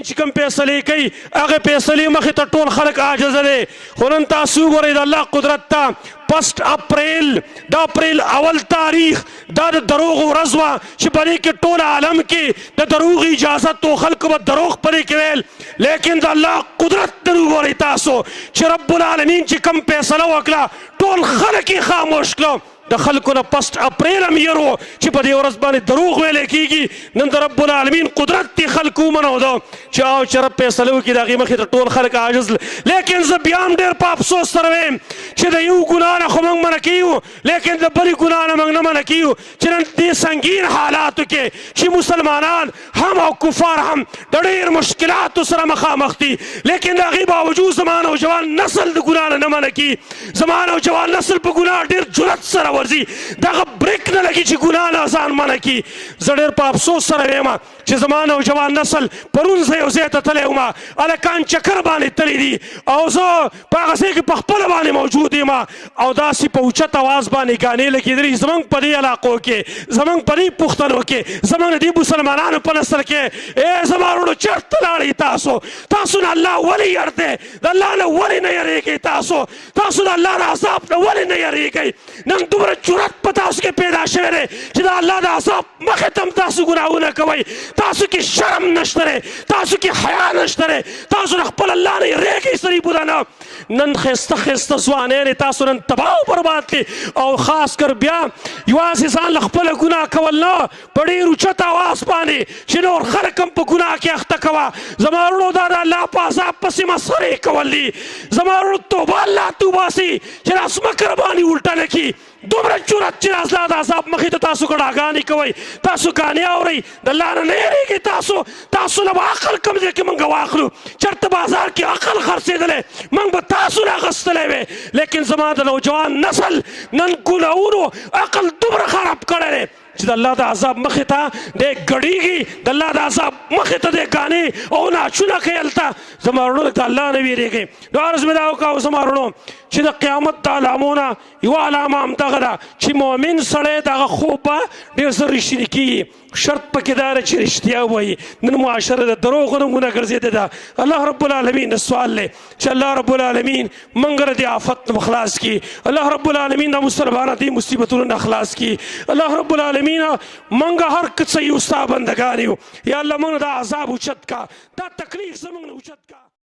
چې کوم فیصلې کوي هغه فیصلې مخې ته ټول خلک عاجزه دی خو نن تاسو وګورئ د الله قدرت ته 1 اپریل د اپریل اول تاریخ دا د دروغ ورځ وه چې په دې کې ټول عالم کې د دروغ اجازت و خلکو به دروغ پرې کې ویل لیکن د الله قدرت ته وګورئ تاسو چې رب العالمین چې کوم فیصله وکړه ټول خلک یې خاموش کړه د خلکو نه 1 اپریل هم یېر و چې په دې ورځ باندې دروغ ویلی کېږي نن د رب العالمین قدرت دې خلکو ومنو ده چې او چې رب فیصله وکړي د هغې مخې ته ټول خلک عاجز لیکن زه بیا هم ډېر په افسوس سره ویم چې د یو ګناه نه خو موږ منع کیږو لیکن د بلې ګناه نه موږ نه منع کیږو چې نن دې سنګین حالاتو کې چې مسلمانان هم او کفار هم د ډېر مشکلاتو سره مخامخ دي لیکن د هغې باوجود زما نوجوان نسل د ګناه نه منع کیږي زما نوجوان نسل په ګناه ډېر جرأت سره ورځي دغه بریک نه لګي چې ګناه نه ځان منع کړي زه ډېر په افسوس سره ویم چې زما نوجوان نسل پرون زه یو ځای ته تللی وم هلکان چکر باندې تللی دي او زه په هغه ځای کې په خپله باندې موجود یم او داسې په اوچت اواز باندې ګانې لګېدلي زموږ په دې علاقو کې زموږ په دې پښتنو کې زموږ د دې مسلمانانو په نسل کې ای زما وروڼو چېرته لاړئ تاسو نه الله ولې یړ دی د الله نه ولې نه یېرېږئ تاسو د الله د عذاب نه ولې نه یېرېږئ نن دومره جرأت په تاسو کې پیدا شوی دی چې د الله د عذاب مخې ته هم تاسو ګناهونه کوئ تاسو کې شرم نشته دی تاسو کې حیا نشته دی تاسو د خپل الله نه یېرېږئ سړي بودانه نن ښایسته ښایسته ځوانان تاسو نن تباه او برباد کړي او خاص کر بیا یوازې ځان له خپله ګناه کول نه په ډېر اوچت اواز باندې چې نور خلک هم په ګناه کې اخته کوه زما وروڼو دا د الله په عذاب پسې مسخرې کول دي زما وروڼو توبه الله توباسي چې دا ځمکه راباندې الټه نه کړي دومره جرأت چې د عذاب مخې ته تاسو کړاګانې کوئ تاسو ګانې اورئ د الله نه نه یېرېږئ تاسو نه به عقل کوم ځای کې موږ واخلو چېرته بازار کې عقل خرڅېدلی موږ به تاسو نه اخیستلی وی لیکن زما د نوجوان نسل نن ګناهونو عقل دومره خراب کړی دی چې د الله د عذاب مخې ته دی ګډېږي د الله د عذاب مخې ته دی ګانې او ناچونه کوي هلته زما وروڼو د الله نه ویرېږئ نو عرض مې دا وکړه زما وروڼو چې د قیامت د علامو نه یوه علامه همدغه ده چې مؤمن سړی دغه خوب به ډېر زر رښتینې کېږي شرط پکې دا ده چې رښتیا ووایي نن معاشره د دروغو نمونه ګرځېدې ده الله رب العالمین سوال دی چې الله رب العالمین موږ له دې آفت نه خلاص کړي الله رب العالمین د مسلمانانو دې مصیبتونو نه خلاص کړي الله رب العالمین موږ هر څه یو ستا بندګان یو یا الله موږ دا عذاب اوچت کا دا تکلیف زموږ نه اوچت کا